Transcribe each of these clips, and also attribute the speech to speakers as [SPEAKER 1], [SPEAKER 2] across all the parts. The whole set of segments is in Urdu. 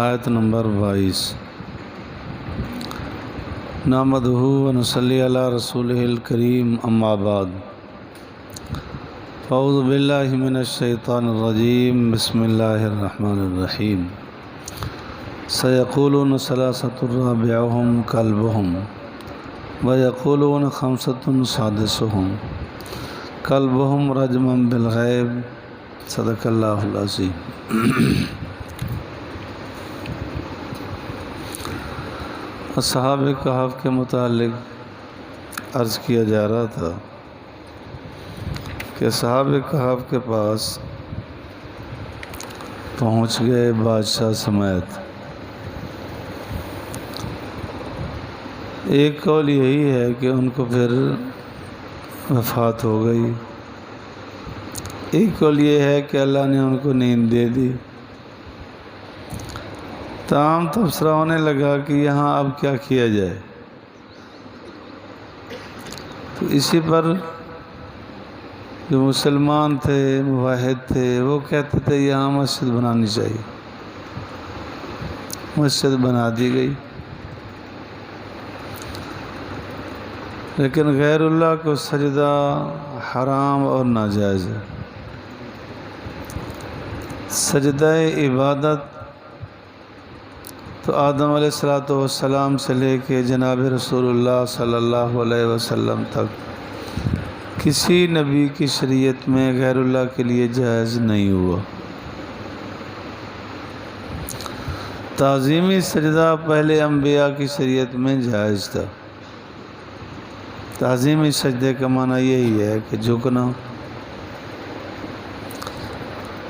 [SPEAKER 1] آیت نمبر 22۔ نحمدہ و نصلی علی رسولہ الکریم، اما بعد، اعوذ باللہ من الشیطان الرجیم، بسم اللہ الرحمن الرحیم۔ سیقولون ثلاثۃ رابعہم کلبہم ویقولون خمسۃ سادسہم کلبہم رجما بالغیب، صدق اللہ العظیم۔ اصحاب کہف کے متعلق عرض کیا جا رہا تھا کہ اصحاب کہف کے پاس پہنچ گئے بادشاہ سمیت۔ ایک قول یہی ہے کہ ان کو پھر وفات ہو گئی، ایک قول یہ ہے کہ اللہ نے ان کو نیند دے دی۔ تاہم تبصرہ ہونے لگا کہ یہاں اب کیا کیا جائے، تو اسی پر جو مسلمان تھے، موحد تھے، وہ کہتے تھے یہاں مسجد بنانی چاہیے۔ مسجد بنا دی گئی، لیکن غیر اللہ کو سجدہ حرام اور ناجائز ہے۔ سجدہ عبادت تو آدم علیہ السلام سے لے کے جناب رسول اللہ صلی اللہ علیہ وسلم تک کسی نبی کی شریعت میں غیر اللہ کے لیے جائز نہیں ہوا۔ تعظیمی سجدہ پہلے انبیاء کی شریعت میں جائز تھا۔ تعظیمی سجدے کا معنی یہی ہے کہ جھکنا۔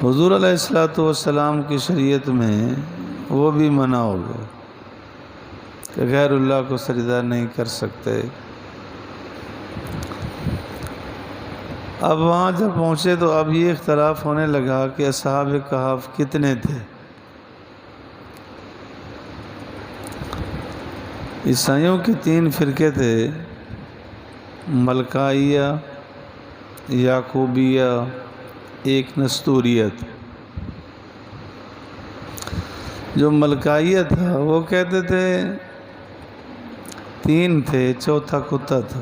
[SPEAKER 1] حضور علیہ السلام کی شریعت میں وہ بھی منع ہو گیا کہ غیر اللہ کو سجدہ نہیں کر سکتے۔ اب وہاں جب پہنچے تو اب یہ اختلاف ہونے لگا کہ اصحاب کہف کتنے تھے۔ عیسائیوں کے 3 فرقے تھے، ملکائیہ، یعقوبیہ، ایک نستوریت۔ جو ملکائیہ تھا وہ کہتے تھے 3 تھے، چوتھا کتا تھا۔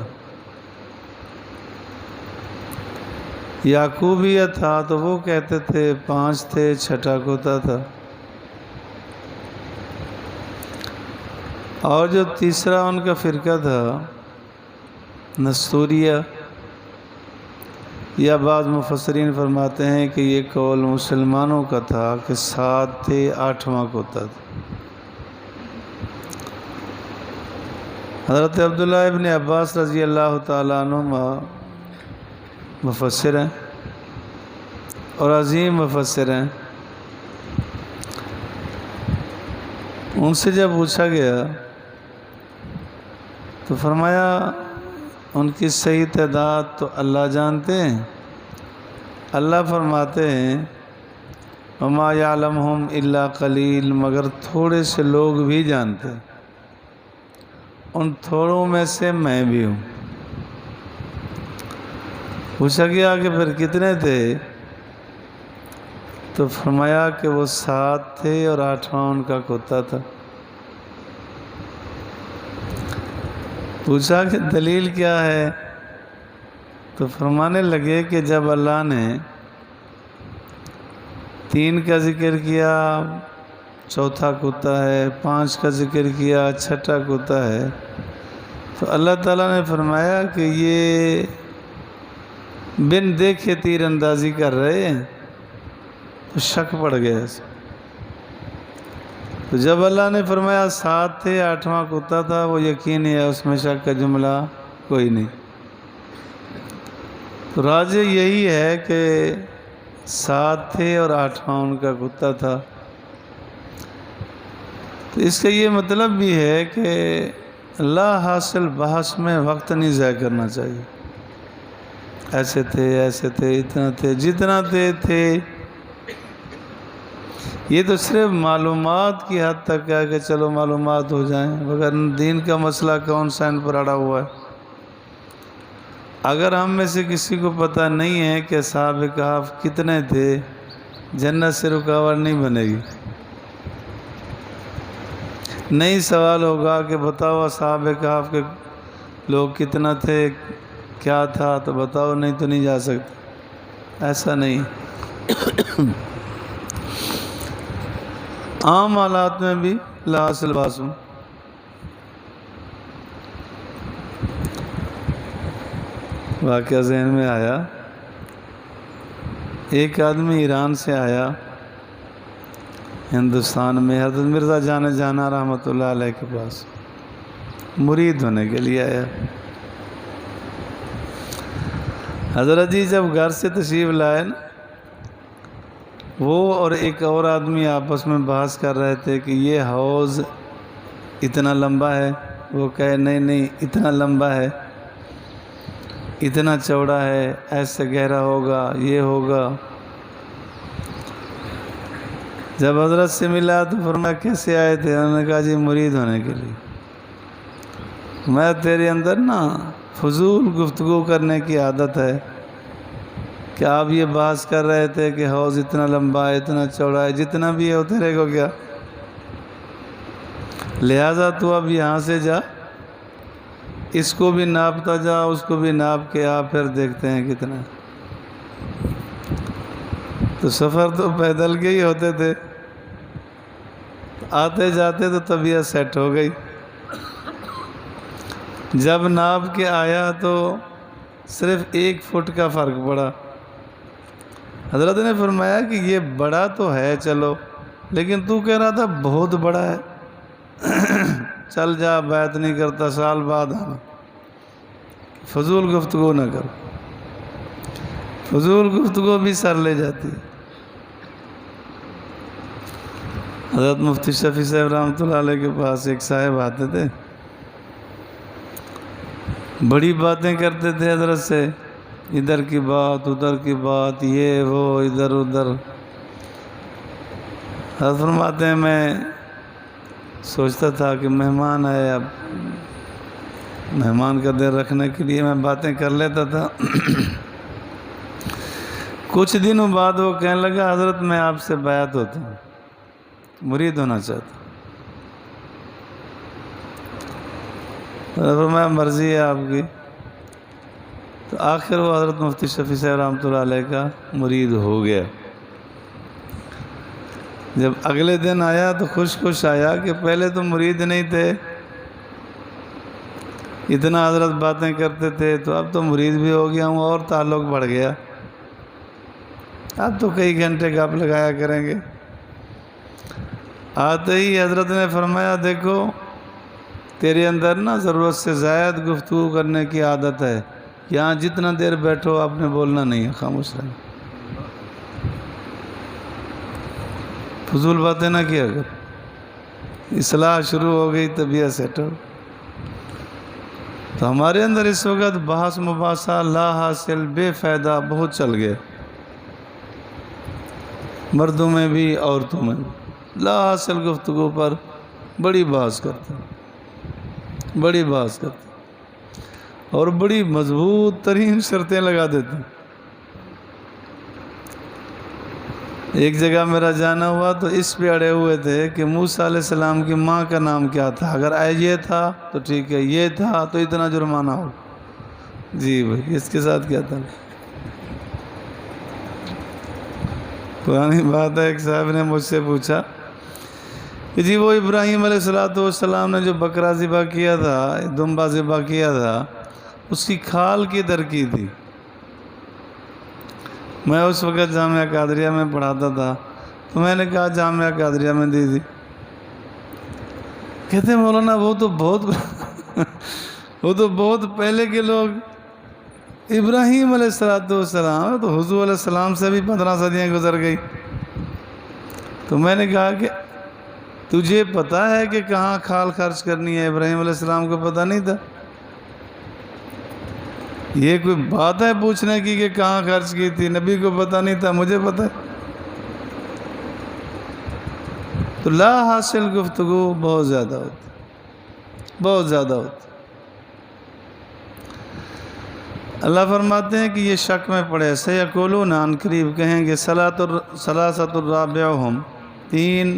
[SPEAKER 1] یعقوبیہ تھا تو وہ کہتے تھے 5 تھے، چھٹا کتا تھا۔ اور جو تیسرا ان کا فرقہ تھا نستوریہ، یا بعض مفسرین فرماتے ہیں کہ یہ قول مسلمانوں کا تھا کہ 7 تھے، 8واں کتا تھا۔ حضرت عبداللہ ابن عباس رضی اللہ تعالیٰ عنہما مفسر ہیں اور عظیم مفسر ہیں۔ ان سے جب پوچھا گیا تو فرمایا ان کی صحیح تعداد تو اللہ جانتے ہیں۔ اللہ فرماتے ہیں وما یعلمہم الا قلیل، مگر تھوڑے سے لوگ بھی جانتے ہیں، ان تھوڑوں میں سے میں بھی ہوں۔ پوچھا گیا کہ پھر کتنے تھے، تو فرمایا کہ وہ 7 تھے اور 8واں ان کا کتا تھا۔ پوچھا کہ دلیل کیا ہے، تو فرمانے لگے کہ جب اللہ نے 3 کا ذکر کیا، چوتھا کتا ہے، 5 کا ذکر کیا، چھٹا کتا ہے، تو اللہ تعالیٰ نے فرمایا کہ یہ بن دیکھے تیر اندازی کر رہے ہیں، تو شک پڑ گیا۔ تو جب اللہ نے فرمایا 7 تھے، 8واں کتا تھا، وہ یقینی ہے، اس میں شک کا جملہ کوئی نہیں۔ تو راجح یہی ہے کہ 7 تھے اور 8واں ان کا کتا تھا۔ تو اس کا یہ مطلب بھی ہے کہ لا حاصل بحث میں وقت نہیں ضائع کرنا چاہیے۔ ایسے تھے، ایسے تھے، اتنا تھے، جتنا تھے۔ یہ تو صرف معلومات کی حد تک ہے کہ چلو معلومات ہو جائیں، مگر دین کا مسئلہ کون سا ان پر اڑا ہوا ہے۔ اگر ہم میں سے کسی کو پتہ نہیں ہے کہ اصحاب کہف کتنے تھے، جنت سے رکاوٹ نہیں بنے گی۔ نہیں سوال ہوگا کہ بتاؤ اصحاب کہف کے لوگ کتنا تھے، کیا تھا، تو بتاؤ، نہیں تو نہیں جا سکتے، ایسا نہیں۔ عام حالات میں بھی لا حاصل باسم۔ واقعہ ذہن میں آیا، ایک آدمی ایران سے آیا ہندوستان میں حضرت مرزا جان جانا رحمۃ اللہ علیہ کے پاس مرید ہونے کے لیے آیا۔ حضرت جی جب گھر سے تشریف لائے نا، وہ اور ایک اور آدمی آپس میں بحث کر رہے تھے کہ یہ حوض اتنا لمبا ہے، وہ کہے نہیں اتنا لمبا ہے، اتنا چوڑا ہے، ایسے گہرا ہوگا، یہ ہوگا۔ جب حضرت سے ملا تو فرمایا کیسے آئے تھے؟ انہوں نے کہا جی مرید ہونے کے لیے۔ میں تیرے اندر نا فضول گفتگو کرنے کی عادت ہے کہ آپ یہ بحث کر رہے تھے کہ حوض اتنا لمبا ہے، اتنا چوڑا ہے، جتنا بھی ہے وہ تیرے کو کیا، لہٰذا تو اب یہاں سے جا، اس کو بھی ناپتا جا، اس کو بھی ناپ کے آ، پھر دیکھتے ہیں کتنا۔ تو سفر تو پیدل کے ہی ہوتے تھے، آتے جاتے تو طبیعت سیٹ ہو گئی۔ جب ناپ کے آیا تو صرف 1 فٹ کا فرق پڑا۔ حضرت نے فرمایا کہ یہ بڑا تو ہے چلو، لیکن تو کہہ رہا تھا بہت بڑا ہے، چل جا، بیعت نہیں کرتا، سال بعد آنا، فضول گفتگو نہ کر، فضول گفتگو بھی سر لے جاتی ہے۔ حضرت مفتی شفیع صاحب رحمۃ اللہ علیہ کے پاس ایک صاحب آتے تھے، بڑی باتیں کرتے تھے حضرت سے، ادھر کی بات ادھر کی بات، یہ وہ ادھر ادھر۔ حضرت فرماتے ہیں میں سوچتا تھا کہ مہمان آئے، اب مہمان کا دل رکھنے کے لیے میں باتیں کر لیتا تھا۔ کچھ دنوں بعد وہ کہنے لگا حضرت میں آپ سے بیعت ہوتا ہوں، مرید ہونا چاہتا ہوں۔ فرمایا مرضی ہے آپ کی۔ تو آخر وہ حضرت مفتی شفیع صاحب رحمۃ اللہ علیہ کا مرید ہو گیا۔ جب اگلے دن آیا تو خوش آیا کہ پہلے تو مرید نہیں تھے، اتنا حضرت باتیں کرتے تھے، تو اب تو مرید بھی ہو گیا ہوں اور تعلق بڑھ گیا، اب تو کئی گھنٹے گپ لگایا کریں گے۔ آتے ہی حضرت نے فرمایا دیکھو تیرے اندر نا ضرورت سے زائد گفتگو کرنے کی عادت ہے، یہاں جتنا دیر بیٹھو آپ نے بولنا نہیں ہے، خاموش رہنا، فضول باتیں نہ کیا کر۔ اصلاح شروع ہو گئی، طبیعت سیٹ ہو۔ تو ہمارے اندر اس وقت بحث مباحثہ لا حاصل بے فائدہ بہت چل گیا، مردوں میں بھی عورتوں میں بھی لا حاصل گفتگو پر بڑی بحث کرتے ہیں، بڑی بحث کرتے ہیں اور بڑی مضبوط ترین شرطیں لگا دیتے ہیں۔ ایک جگہ میرا جانا ہوا تو اس پہ اڑے ہوئے تھے کہ موسیٰ علیہ السلام کی ماں کا نام کیا تھا، اگر یہ تھا تو ٹھیک ہے، یہ تھا تو اتنا جرمانہ ہو۔ جی بھائی اس کے ساتھ کیا تھا؟ پرانی بات ہے، ایک صاحب نے مجھ سے پوچھا کہ جی وہ ابراہیم علیہ السلام نے جو بکرا ذبح کیا تھا، دمبا ذبح کیا تھا، اس کی کھال کدھر کی تھی؟ میں اس وقت جامعہ قادریہ میں پڑھاتا تھا، تو میں نے کہا جامعہ قادریہ میں دی تھی۔ کہتے ہیں مولانا وہ تو بہت پہلے کے لوگ، ابراہیم علیہ السلام تو حضور علیہ السلام سے بھی 15 صدیاں گزر گئی۔ تو میں نے کہا کہ تجھے پتہ ہے کہ کہاں کھال خرچ کرنی ہے؟ ابراہیم علیہ السلام کو پتہ نہیں تھا؟ یہ کوئی بات ہے پوچھنے کی کہ کہاں خرچ کی تھی؟ نبی کو پتہ نہیں تھا، مجھے پتہ ہے۔ تو لا حاصل گفتگو بہت زیادہ ہوتی، بہت زیادہ ہوتی۔ اللہ فرماتے ہیں کہ یہ شک میں پڑے، سیقولون عن قریب کہیں گے ثلاثۃ الرابعہم، 3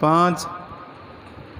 [SPEAKER 1] 5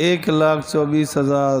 [SPEAKER 1] 1,24,000,